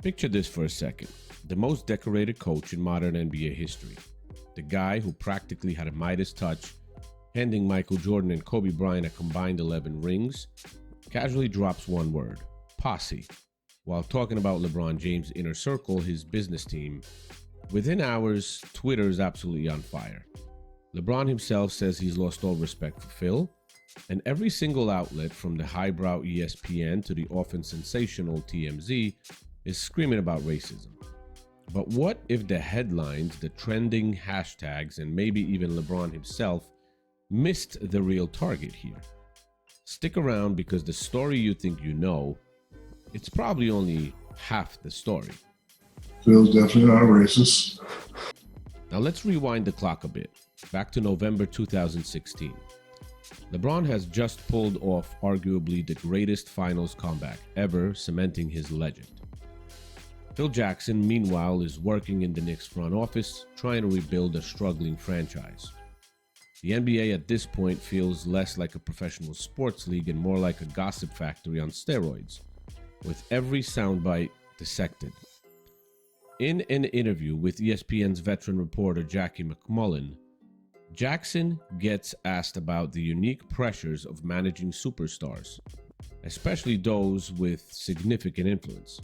Picture this for a second. The most decorated coach in modern NBA history. The guy who practically had a Midas touch, handing Michael Jordan and Kobe Bryant a combined 11 rings, casually drops one word, posse, while talking about LeBron James' inner circle, his business team. Within hours, Twitter is absolutely on fire. LeBron himself says he's lost all respect for Phil, and every single outlet from the highbrow ESPN to the often sensational TMZ is screaming about racism. But what if the headlines, the trending hashtags, and maybe even LeBron himself missed the real target here? Stick around because the story you think you know, it's probably only half the story. Phil's definitely not racist. Now let's rewind the clock a bit, back to November 2016. LeBron has just pulled off arguably the greatest finals comeback ever, cementing his legend. Phil Jackson, meanwhile, is working in the Knicks front office, trying to rebuild a struggling franchise. The NBA at this point feels less like a professional sports league and more like a gossip factory on steroids, with every soundbite dissected. In an interview with ESPN's veteran reporter Jackie McMullen, Jackson gets asked about the unique pressures of managing superstars, especially those with significant influence.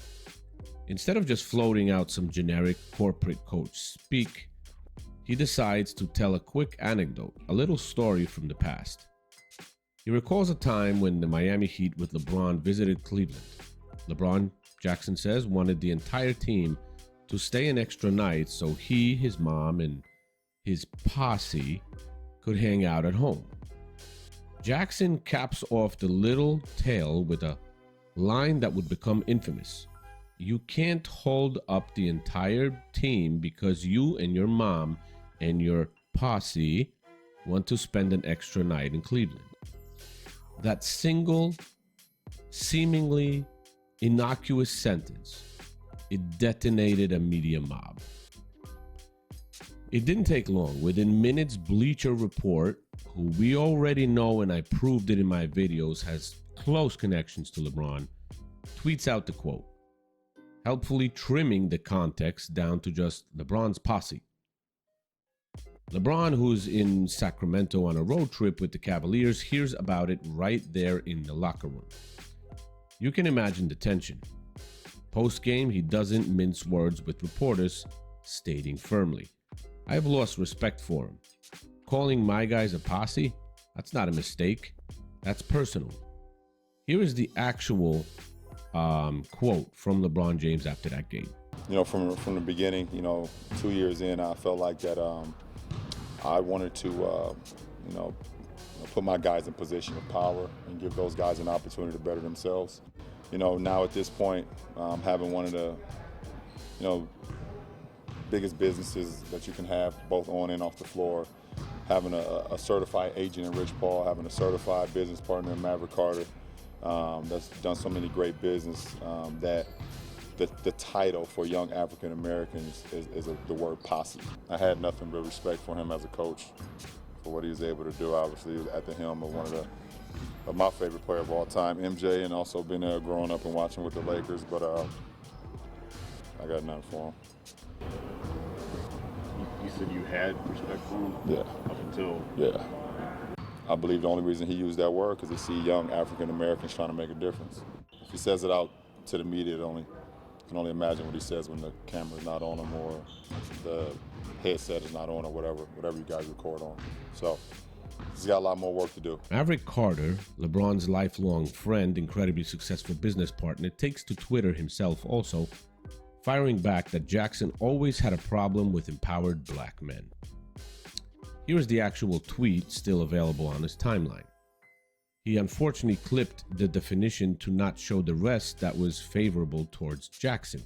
Instead of just floating out some generic corporate coach speak, he decides to tell a quick anecdote, a little story from the past. He recalls a time when the Miami Heat with LeBron visited Cleveland. LeBron, Jackson says, wanted the entire team to stay an extra night so he, his mom, and his posse could hang out at home. Jackson caps off the little tale with a line that would become infamous. You can't hold up the entire team because you and your mom and your posse want to spend an extra night in Cleveland. That single, seemingly innocuous sentence, it detonated a media mob. It didn't take long. Within minutes, Bleacher Report, who we already know and I proved it in my videos, has close connections to LeBron, tweets out the quote, helpfully trimming the context down to just LeBron's posse. LeBron, who's in Sacramento on a road trip with the Cavaliers, hears about it right there in the locker room. You can imagine the tension. Post-game, he doesn't mince words with reporters, stating firmly, I've lost respect for him. Calling my guys a posse? That's not a mistake. That's personal. Here is the actual quote from LeBron James after that game. You know, from the beginning, 2 years in, I felt like that I wanted to, put my guys in position of power and give those guys an opportunity to better themselves. Now at this point, having one of the, biggest businesses that you can have both on and off the floor, having a certified agent in Rich Paul, having a certified business partner in Maverick Carter, that's done so many great business, that the title for young African Americans is the word posse. I had nothing but respect for him as a coach, for what he was able to do. Obviously, at the helm of one of my favorite player of all time, MJ, and also been there growing up and watching with the Lakers. But I got nothing for him. You said you had respect for him? Yeah. Up until? Yeah. I believe the only reason he used that word because he see young African Americans trying to make a difference. If he says it out to the media, can only imagine what he says when the camera's not on him or the headset is not on or whatever you guys record on. So he's got a lot more work to do. Maverick Carter, LeBron's lifelong friend, incredibly successful business partner, takes to Twitter himself also, firing back that Jackson always had a problem with empowered black men. Here's the actual tweet still available on his timeline. He unfortunately clipped the definition to not show the rest that was favorable towards Jackson.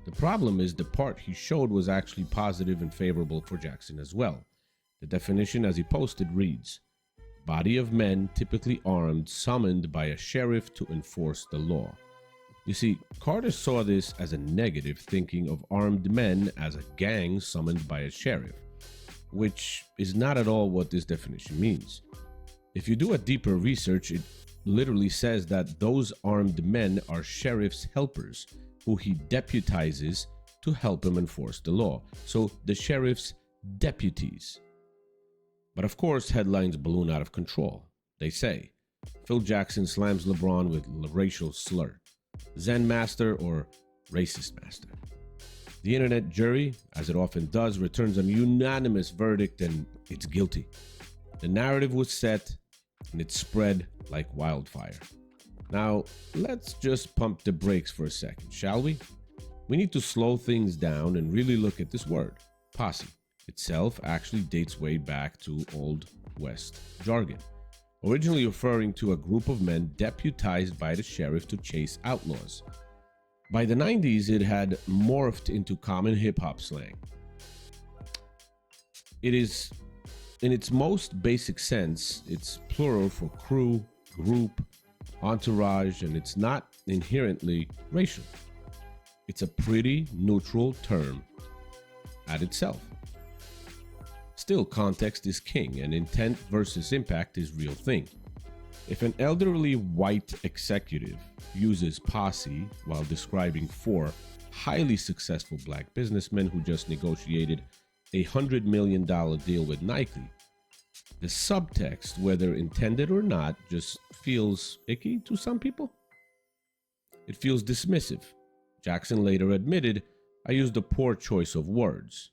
The problem is the part he showed was actually positive and favorable for Jackson as well. The definition as he posted reads, body of men typically armed summoned by a sheriff to enforce the law. You see, Carter saw this as a negative, thinking of armed men as a gang summoned by a sheriff, which is not at all what this definition means. If you do a deeper research, it literally says that those armed men are sheriff's helpers, who he deputizes to help him enforce the law. So the sheriff's deputies. But of course, headlines balloon out of control. They say, Phil Jackson slams LeBron with racial slur, Zen master or racist master. The internet jury, as it often does, returns a unanimous verdict and it's guilty. The narrative was set and it spread like wildfire. Now, let's just pump the brakes for a second, shall we? We need to slow things down and really look at this word. Posse itself actually dates way back to Old West jargon, originally referring to a group of men deputized by the sheriff to chase outlaws. By the 90s, it had morphed into common hip-hop slang. It is, in its most basic sense, it's plural for crew, group, entourage, and it's not inherently racial. It's a pretty neutral term at itself. Still, context is king, and intent versus impact is real thing. If an elderly white executive uses posse while describing four highly successful black businessmen who just negotiated a $100 million deal with Nike, the subtext, whether intended or not, just feels icky to some people. It feels dismissive. Jackson later admitted, "I used a poor choice of words.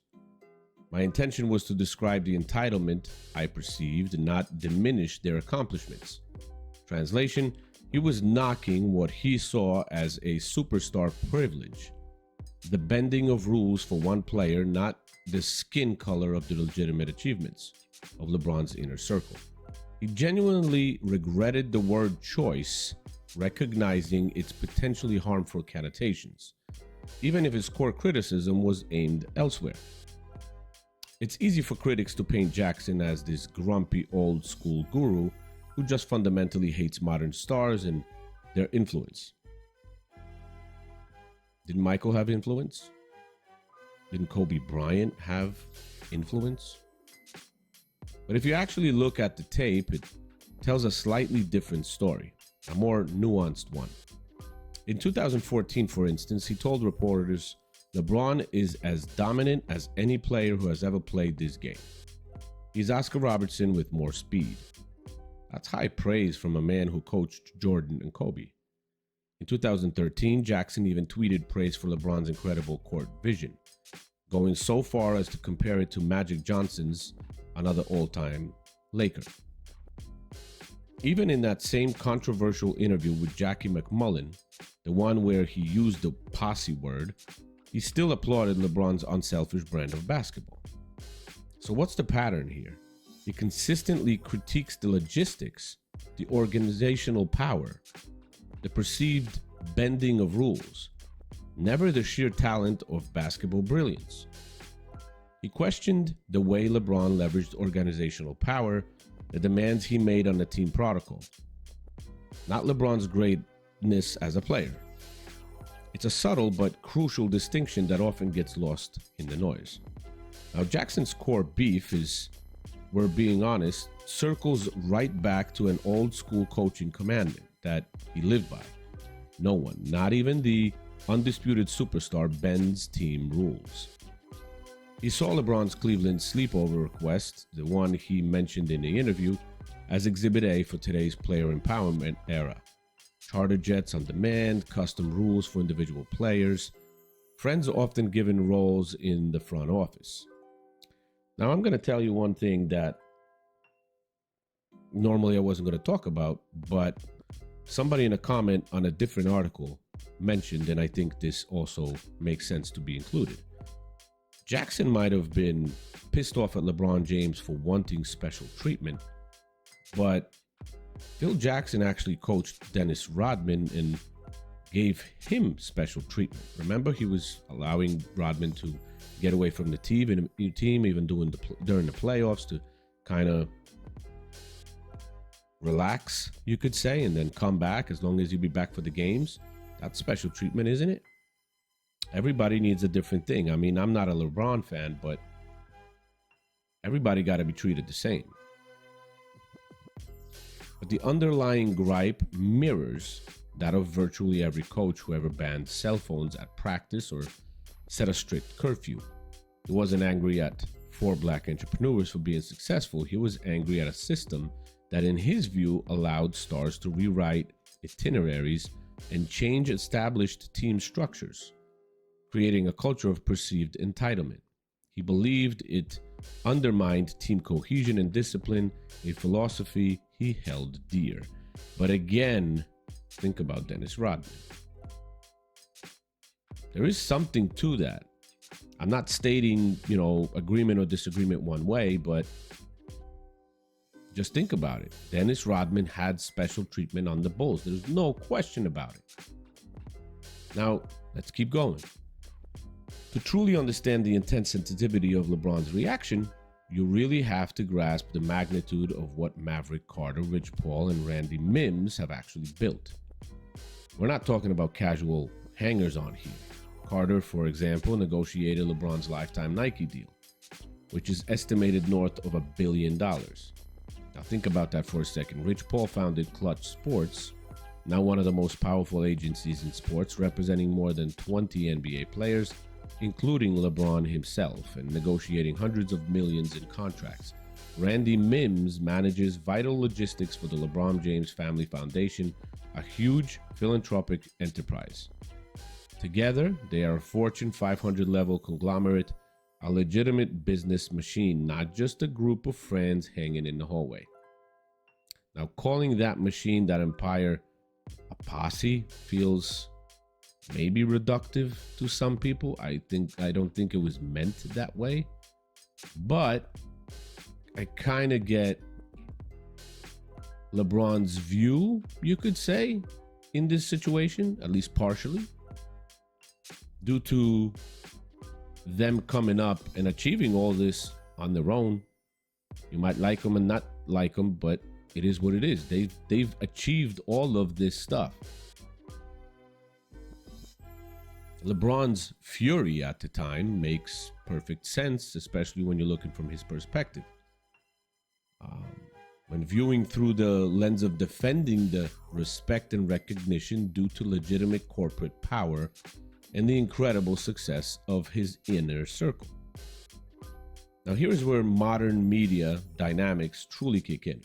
My intention was to describe the entitlement I perceived and not diminish their accomplishments." Translation, he was knocking what he saw as a superstar privilege, the bending of rules for one player, not the skin color of the legitimate achievements of LeBron's inner circle. He genuinely regretted the word choice, recognizing its potentially harmful connotations, even if his core criticism was aimed elsewhere. It's easy for critics to paint Jackson as this grumpy old school guru who just fundamentally hates modern stars and their influence. Didn't Michael have influence? Didn't Kobe Bryant have influence? But if you actually look at the tape, it tells a slightly different story, a more nuanced one. In 2014, for instance, he told reporters, "LeBron is as dominant as any player who has ever played this game. He's Oscar Robertson with more speed." That's high praise from a man who coached Jordan and Kobe. In 2013, Jackson even tweeted praise for LeBron's incredible court vision, going so far as to compare it to Magic Johnson's, another all-time Laker. Even in that same controversial interview with Jackie McMullen, the one where he used the posse word, he still applauded LeBron's unselfish brand of basketball. So what's the pattern here? He consistently critiques the logistics, the organizational power, the perceived bending of rules, never the sheer talent of basketball brilliance. He questioned the way LeBron leveraged organizational power, the demands he made on the team protocol, not LeBron's greatness as a player. It's a subtle but crucial distinction that often gets lost in the noise. Now, Jackson's core beef is, we're being honest, circles right back to an old school coaching commandment that he lived by. No one, not even the undisputed superstar, bends team rules. He saw LeBron's Cleveland sleepover request, the one he mentioned in the interview, as Exhibit A for today's player empowerment era. Charter jets on demand, custom rules for individual players, friends often given roles in the front office. Now, I'm going to tell you one thing that normally I wasn't going to talk about, but somebody in a comment on a different article mentioned, and I think this also makes sense to be included. Jackson might have been pissed off at LeBron James for wanting special treatment, but Phil Jackson actually coached Dennis Rodman and gave him special treatment. Remember, he was allowing Rodman to get away from the team, even during the playoffs, to kind of relax, you could say, and then come back as long as you be back for the games. That's special treatment, isn't it? Everybody needs a different thing. I mean, I'm not a LeBron fan, but everybody got to be treated the same. But the underlying gripe mirrors that of virtually every coach who ever banned cell phones at practice or set a strict curfew. He wasn't angry at 4 black entrepreneurs for being successful. He was angry at a system that, in his view, allowed stars to rewrite itineraries and change established team structures, creating a culture of perceived entitlement. He believed it undermined team cohesion and discipline, a philosophy he held dear. But again, think about Dennis Rodman. There is something to that. I'm not stating, agreement or disagreement one way, but just think about it. Dennis Rodman had special treatment on the Bulls. There's no question about it. Now, let's keep going. To truly understand the intense sensitivity of LeBron's reaction, you really have to grasp the magnitude of what Maverick Carter, Rich Paul, and Randy Mims have actually built. We're not talking about casual hangers-on here. Carter, for example, negotiated LeBron's lifetime Nike deal, which is estimated north of $1 billion. Now think about that for a second. Rich Paul founded Clutch Sports, now one of the most powerful agencies in sports, representing more than 20 NBA players, including LeBron himself, and negotiating hundreds of millions in contracts. Randy Mims manages vital logistics for the LeBron James Family Foundation, a huge philanthropic enterprise. Together, they are a Fortune 500 level conglomerate, a legitimate business machine, not just a group of friends hanging in the hallway. Now, calling that machine, that empire, a posse feels maybe reductive to some people. I don't think it was meant that way, but I kind of get LeBron's view, you could say, in this situation, at least partially, due to them coming up and achieving all this on their own. You might like them and not like them, but it is what it is. They've achieved all of this stuff. LeBron's fury at the time makes perfect sense, especially when you're looking from his perspective. When viewing through the lens of defending the respect and recognition due to legitimate corporate power and the incredible success of his inner circle. Now, here's where modern media dynamics truly kick in,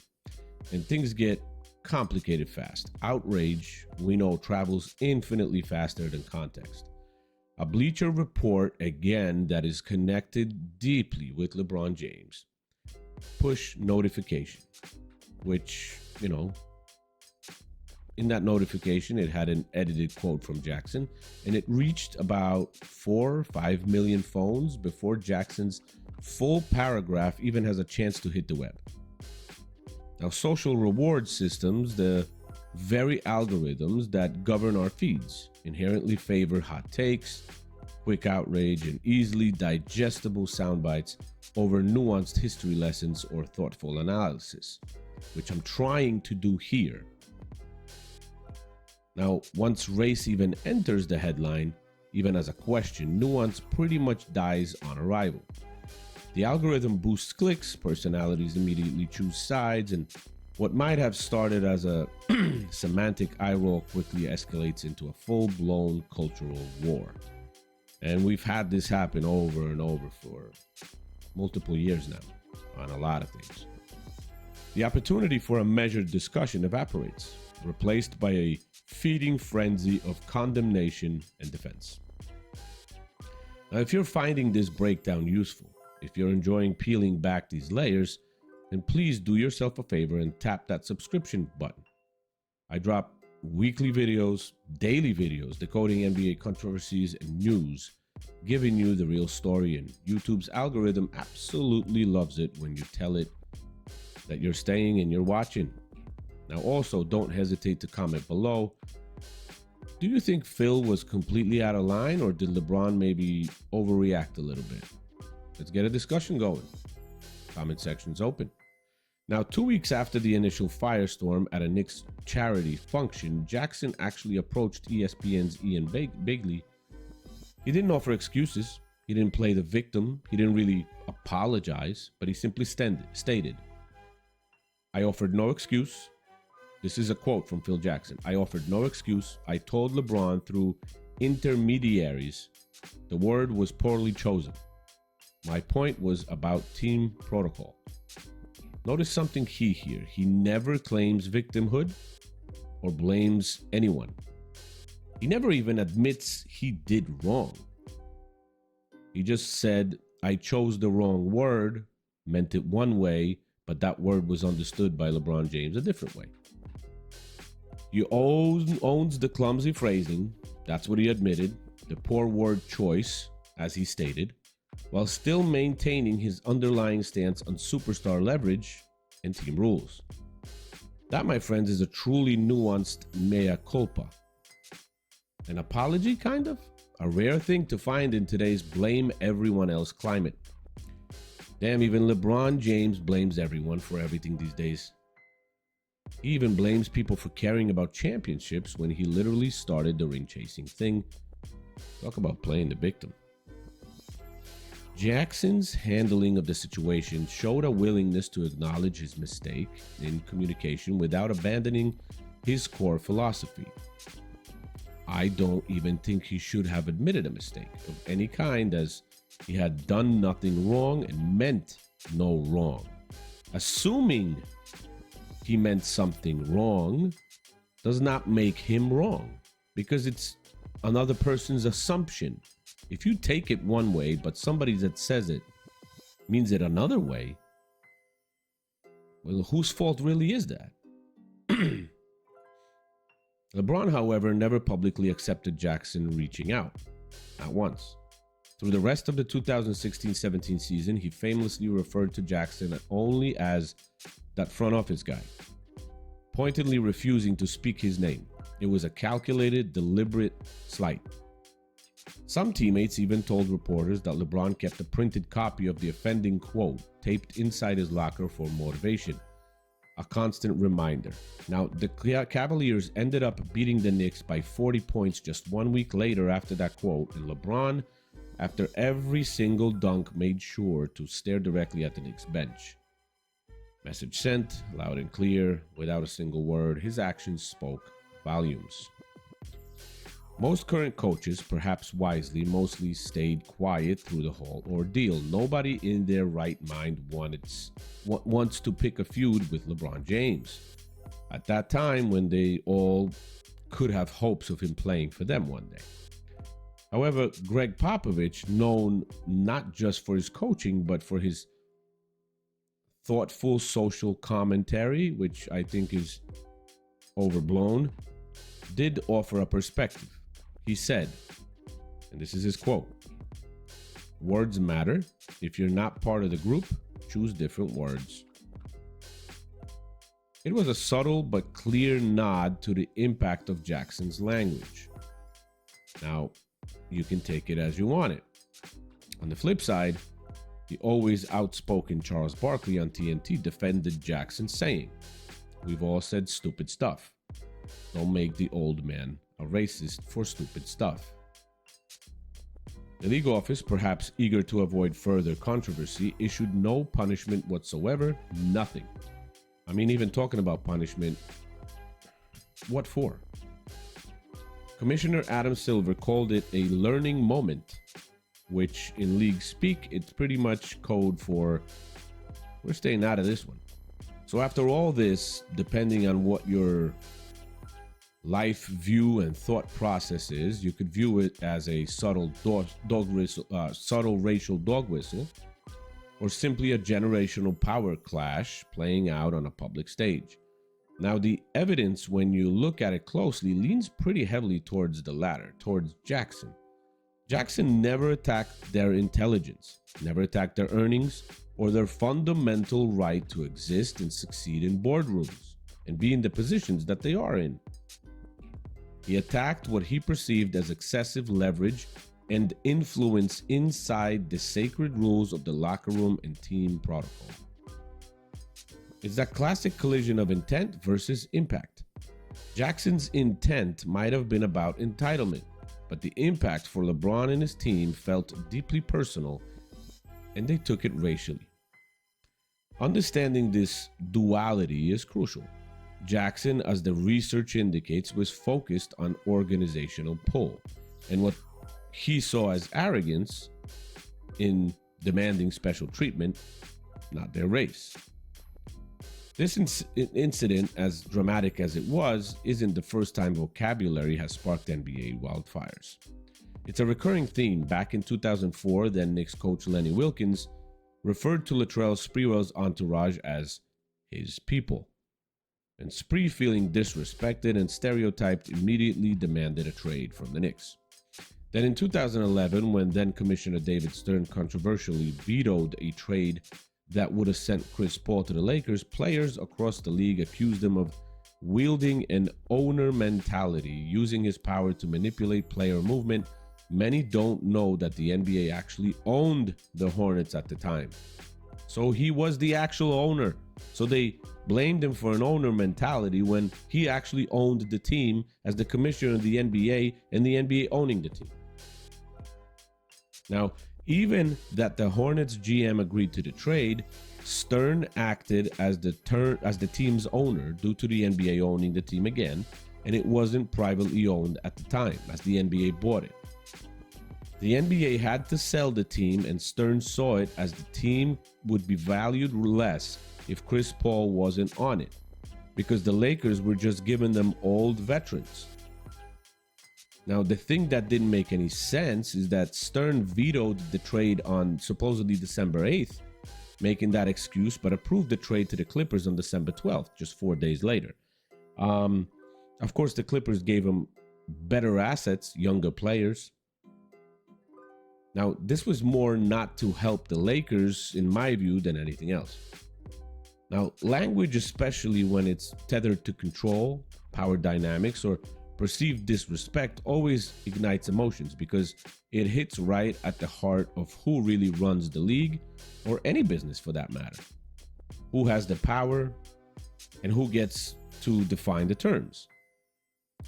and things get complicated fast. Outrage, we know, travels infinitely faster than context. A Bleacher Report, again, that is connected deeply with LeBron James. Push notification, which, in that notification, it had an edited quote from Jackson, and it reached about 4 or 5 million phones before Jackson's full paragraph even has a chance to hit the web. Now, social reward systems, the very algorithms that govern our feeds, inherently favor hot takes, quick outrage, and easily digestible sound bites over nuanced history lessons or thoughtful analysis, which I'm trying to do here. Now, once race even enters the headline, even as a question, nuance pretty much dies on arrival. The algorithm boosts clicks, personalities immediately choose sides, and what might have started as a semantic eye roll quickly escalates into a full-blown cultural war. And we've had this happen over and over for multiple years now on a lot of things. The opportunity for a measured discussion evaporates, replaced by a feeding frenzy of condemnation and defense. Now, if you're finding this breakdown useful, if you're enjoying peeling back these layers, then please do yourself a favor and tap that subscription button. I drop weekly videos, daily videos, decoding NBA controversies and news, giving you the real story, and YouTube's algorithm absolutely loves it when you tell it that you're staying and you're watching. Now, also, don't hesitate to comment below. Do you think Phil was completely out of line, or did LeBron maybe overreact a little bit? Let's get a discussion going. Comment section's open. Now, 2 weeks after the initial firestorm at a Knicks charity function, Jackson actually approached ESPN's Ian Bigley. He didn't offer excuses. He didn't play the victim. He didn't really apologize, but he simply stated, "I offered no excuse. This is a quote from Phil Jackson. I offered no excuse. I told LeBron through intermediaries the word was poorly chosen. My point was about team protocol. Notice something key here. He never claims victimhood or blames anyone. He never even admits he did wrong. He just said, I chose the wrong word, meant it one way, but that word was understood by LeBron James a different way. He owns the clumsy phrasing, that's what he admitted, the poor word choice, as he stated, while still maintaining his underlying stance on superstar leverage and team rules. That, my friends, is a truly nuanced mea culpa. An apology, kind of? A rare thing to find in today's blame everyone else climate. Damn, even LeBron James blames everyone for everything these days. He even blames people for caring about championships when he literally started the ring chasing thing. Talk about playing the victim. Jackson's handling of the situation showed a willingness to acknowledge his mistake in communication without abandoning his core philosophy. I don't even think he should have admitted a mistake of any kind, as he had done nothing wrong and meant no wrong. Assuming he meant something wrong does not make him wrong, because it's another person's assumption. If you take it one way, but somebody that says it means it another way, well, whose fault really is that? LeBron, however, never publicly accepted Jackson reaching out. Not once. Through the rest of the 2016-17 season, he famously referred to Jackson only as that front office guy, pointedly refusing to speak his name. It was a calculated, deliberate slight. Some teammates even told reporters that LeBron kept a printed copy of the offending quote taped inside his locker for motivation, a constant reminder. Now, the Cavaliers ended up beating the Knicks by 40 points just 1 week later after that quote, and LeBron, after every single dunk, made sure to stare directly at the Knicks bench. Message sent, loud and clear, without a single word. His actions spoke volumes. Most current coaches, perhaps wisely, mostly stayed quiet through the whole ordeal. Nobody in their right mind wants to pick a feud with LeBron James at that time when they all could have hopes of him playing for them one day. However, Greg Popovich, known not just for his coaching, but for his thoughtful social commentary, which I think is overblown, did offer a perspective. He said, and this is his quote, "Words matter. If you're not part of the group, choose different words." It was a subtle but clear nod to the impact of Jackson's language. Now, you can take it as you want it. On the flip side, the always outspoken Charles Barkley on TNT defended Jackson, saying, "We've all said stupid stuff. Don't make the old man a racist for stupid stuff." The league office, perhaps eager to avoid further controversy, issued no punishment whatsoever, nothing. I mean, even talking about punishment, what for? Commissioner Adam Silver called it a learning moment, which in league speak, it's pretty much code for we're staying out of this one. So after all this, depending on what your life view and thought process is, you could view it as a subtle subtle racial dog whistle, or simply a generational power clash playing out on a public stage. Now, the evidence, when you look at it closely, leans pretty heavily towards the latter, towards Jackson. Jackson never attacked their intelligence, never attacked their earnings, or their fundamental right to exist and succeed in boardrooms and be in the positions that they are in. He attacked what he perceived as excessive leverage and influence inside the sacred rules of the locker room and team protocol. It's that classic collision of intent versus impact. Jackson's intent might have been about entitlement, but the impact for LeBron and his team felt deeply personal, and they took it racially. Understanding this duality is crucial. Jackson, as the research indicates, was focused on organizational pull and what he saw as arrogance in demanding special treatment, not their race. This incident, as dramatic as it was, isn't the first time vocabulary has sparked NBA wildfires. It's a recurring theme. Back in 2004, then Knicks coach Lenny Wilkins referred to Latrell Sprewell's entourage as his people. And Spree, feeling disrespected and stereotyped, immediately demanded a trade from the Knicks. Then in 2011, when then Commissioner David Stern controversially vetoed a trade that would have sent Chris Paul to the Lakers, players across the league accused him of wielding an owner mentality, using his power to manipulate player movement. Many don't know that the NBA actually owned the Hornets at the time. So he was the actual owner. So they blamed him for an owner mentality when he actually owned the team as the commissioner of the NBA and the NBA owning the team. Now, even that the Hornets GM agreed to the trade, Stern acted as the team's owner due to the NBA owning the team again, and it wasn't privately owned at the time as the NBA bought it. The NBA had to sell the team, and Stern saw it as the team would be valued less if Chris Paul wasn't on it, because the Lakers were just giving them old veterans. Now, the thing that didn't make any sense is that Stern vetoed the trade on supposedly December 8th, making that excuse, but approved the trade to the Clippers on December 12th, just 4 days later. Of course, the Clippers gave him better assets, younger players. Now, this was more not to help the Lakers, in my view, than anything else. Now, language, especially when it's tethered to control, power dynamics, or perceived disrespect, always ignites emotions because it hits right at the heart of who really runs the league, or any business for that matter. Who has the power and who gets to define the terms.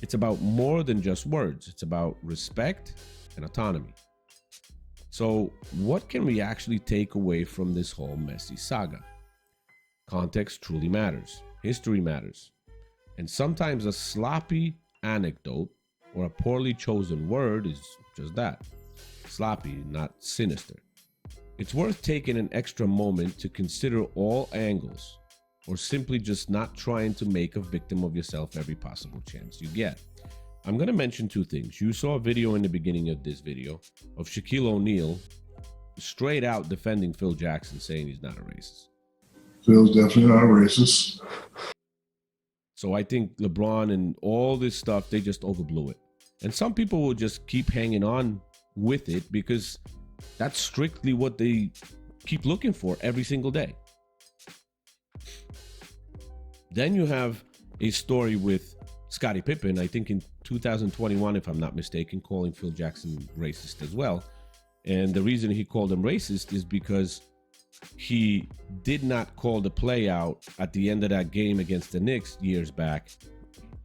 It's about more than just words. It's about respect and autonomy. So what can we actually take away from this whole messy saga? Context truly matters. History matters. And sometimes a sloppy anecdote or a poorly chosen word is just that. Sloppy, not sinister. It's worth taking an extra moment to consider all angles, or simply just not trying to make a victim of yourself every possible chance you get. I'm going to mention two things. You saw a video in the beginning of this video of Shaquille O'Neal straight out defending Phil Jackson, saying he's not a racist. Phil's definitely not a racist. So I think LeBron and all this stuff, they just overblew it. And some people will just keep hanging on with it because that's strictly what they keep looking for every single day. Then you have a story with Scottie Pippen, I think in 2021, if I'm not mistaken, calling Phil Jackson racist as well. And the reason he called him racist is because he did not call the play out at the end of that game against the Knicks years back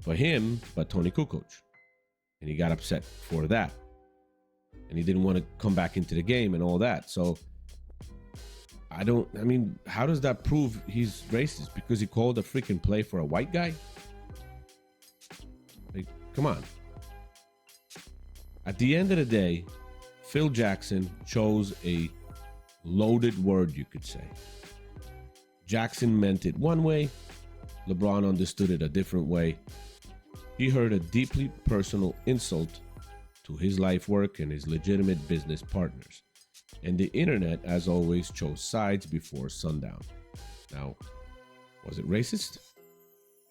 for him, but Tony Kukoc. And he got upset for that. And he didn't want to come back into the game and all that. So how does that prove he's racist? Because he called a freaking play for a white guy? Like, come on. At the end of the day, Phil Jackson chose a loaded word, you could say. Jackson meant it one way. LeBron understood it a different way. He heard a deeply personal insult to his life work and his legitimate business partners. And the internet, as always, chose sides before sundown. Now, was it racist?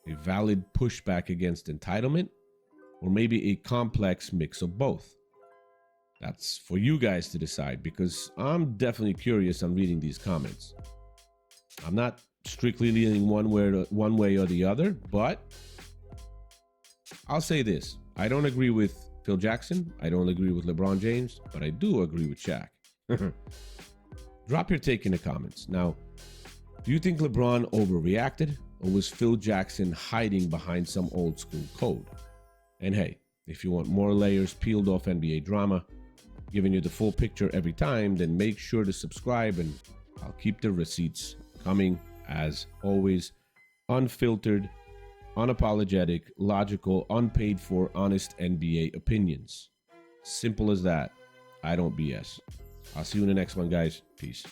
A valid pushback against entitlement? Or maybe a complex mix of both? That's for you guys to decide, because I'm definitely curious on reading these comments. I'm not strictly leaning one way or the other, but I'll say this. I don't agree with Phil Jackson. I don't agree with LeBron James, but I do agree with Shaq. Drop your take in the comments. Now, do you think LeBron overreacted, or was Phil Jackson hiding behind some old school code? And hey, if you want more layers peeled off NBA drama, giving you the full picture every time, then make sure to subscribe, and I'll keep the receipts coming as always, unfiltered, unapologetic, logical, unpaid for, honest NBA opinions. Simple as that. I don't BS. I'll see you in the next one, guys. Peace.